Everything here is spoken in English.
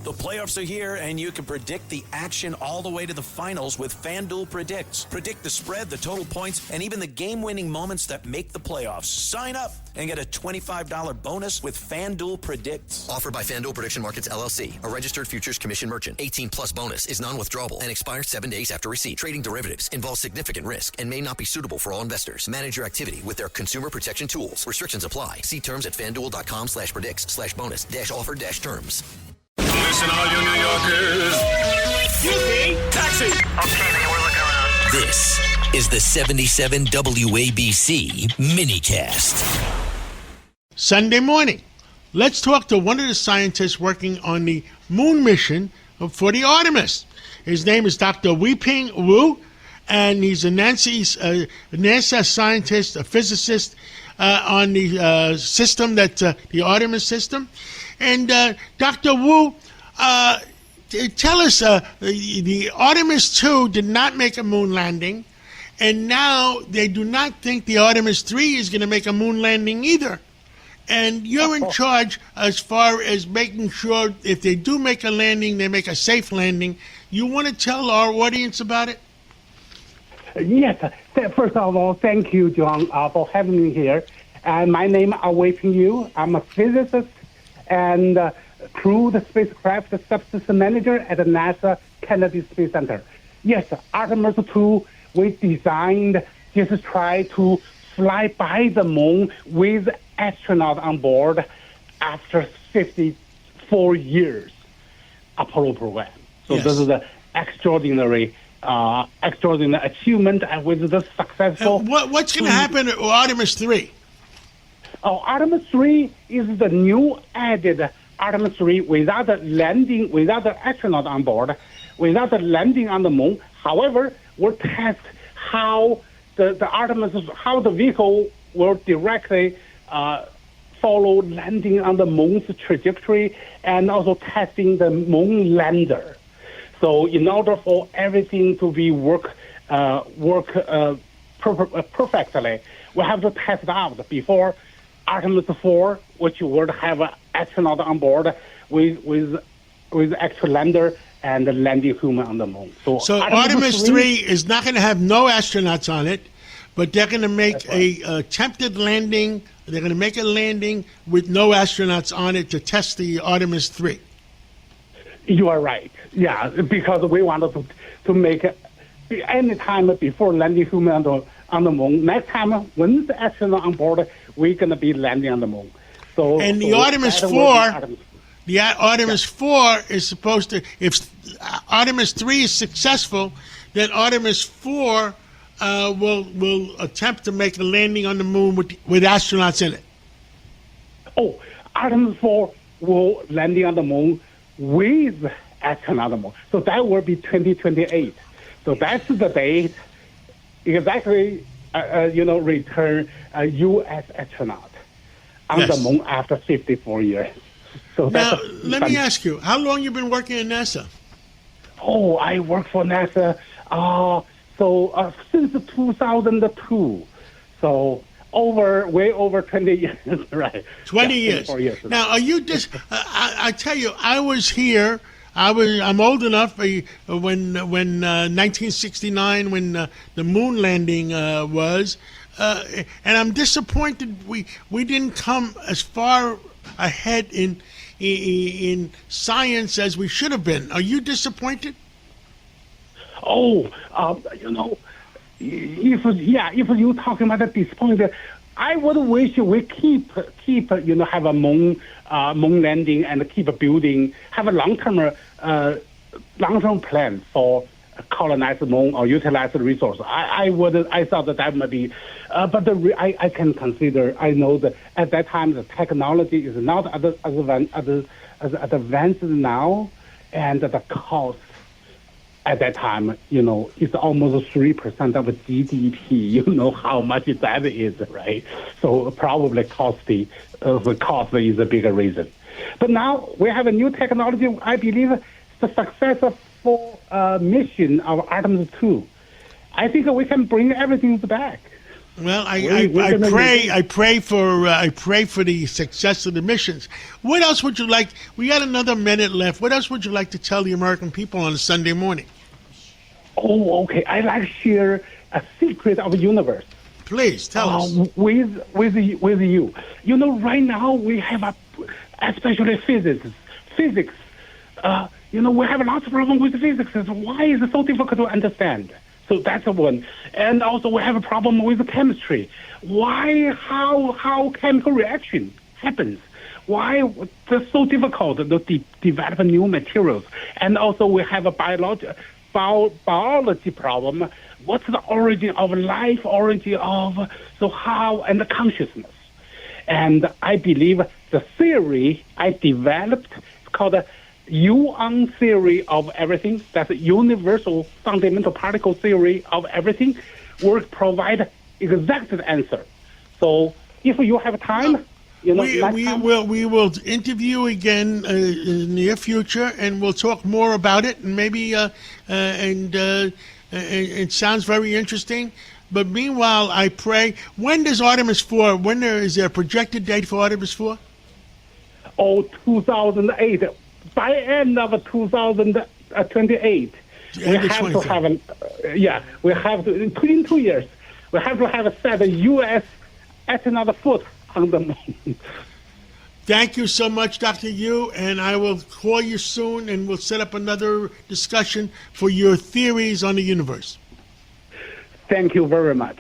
The playoffs are here, and you can predict the action all the way to the finals with FanDuel Predicts. Predict the spread, the total points, and even the game-winning moments that make the playoffs. Sign up and get a $25 bonus with FanDuel Predicts. Offered by FanDuel Prediction Markets, LLC, a registered futures commission merchant. 18-plus bonus is non-withdrawable and expires 7 days after receipt. Trading derivatives involves significant risk and may not be suitable for all investors. Manage your activity with their consumer protection tools. Restrictions apply. See terms at FanDuel.com/predicts/bonus-offer-terms. Listen, all you New Yorkers. Taxi. Okay, man, we're looking around. This is the 77 WABC minicast. Sunday morning. Let's talk to one of the scientists working on the moon mission for the Artemis. His name is Dr. Weiping Yu, and he's a NASA scientist, a physicist on the system, the Artemis system. And Dr. Wu, tell us, the Artemis 2 did not make a moon landing, and now they do not think the Artemis 3 is going to make a moon landing either. And you're in charge as far as making sure if they do make a landing, they make a safe landing. You want to tell our audience about it? Yes. First of all, thank you, John, for having me here. And my name is Weiping Yu. I'm a physicist and crewed spacecraft subsystem manager at the NASA Kennedy Space Center. Yes, Artemis 2, we designed just try to fly by the moon with astronaut on board after 54 years Apollo program. So Yes. This is an extraordinary achievement and with the successful... What's going to happen to Artemis 3? Oh, Artemis 3 is the new added Artemis 3 without the landing, without the astronaut on board, without the landing on the moon. However, we'll test how the Artemis, how the vehicle will directly follow landing on the moon's trajectory and also testing the moon lander. So in order for everything to be work perfectly, we have to test it out before Artemis 4, which would have an astronaut on board with actual lander and landing human on the moon. So Artemis 3 is not going to have no astronauts on it, but they're going to make a attempted landing. They're going to make a landing with no astronauts on it to test the Artemis 3. You are right. Yeah, because we wanted to make it any time before landing human on the moon. Next time, when the astronaut on board, we're going to be landing on the moon. So, and the Artemis 4, the Artemis 4 is supposed to, if Artemis 3 is successful, then Artemis 4 will attempt to make a landing on the moon with astronauts in it. Oh, Artemis 4 will landing on the moon with astronaut on the moon. So that will be 2028. So that's the date exactly, return a U.S. astronaut on the moon after 54 years. So now, let me ask you, how long you been working at NASA? Oh, I work for NASA since 2002. So way over 20 years, right? 20 years. Now, are you just? I tell you, I was here. I'm old enough when 1969 when the moon landing was, and I'm disappointed we didn't come as far ahead in science as we should have been. Are you disappointed? Oh, if you're talking about the disappointment, I would wish we keep have a moon landing and keep building, have a long-term plan for colonize the moon or utilize the resource. I thought that might be, but I can consider. I know that at that time the technology is not as advanced now, and the cost at that time, it's almost 3% of GDP. You know how much that is, right? So probably the cost is a bigger reason. But now we have a new technology. I believe the successful mission of Artemis 2. I think we can bring everything back. Well, We're I pray for the success of the missions. What else would you like? We got another minute left. What else would you like to tell the American people on a Sunday morning? Oh, okay. I'd like to share a secret of the universe. Please tell us. With you. You know, right now we have especially physics. You know, we have lots of problems with physics. Why is it so difficult to understand? So that's one. And also we have a problem with chemistry. How chemical reaction happens? Why it's so difficult to develop new materials? And also we have a biology problem. What's the origin of life, and the consciousness? And I believe the theory I developed is called the Yuan theory of everything. That's a universal fundamental particle theory of everything. Will provide exact answer. So if you have time, you know, we will interview again in the near future, and we'll talk more about it. And maybe it sounds very interesting. But meanwhile, I pray. When does Artemis 4? Is there a projected date for Artemis 4? 2008. By end of 2028, we have to have we have to in 2 years. We have to have set the U.S. astronaut foot on the moon. Thank you so much, Dr. Yu, and I will call you soon, and we'll set up another discussion for your theories on the universe. Thank you very much.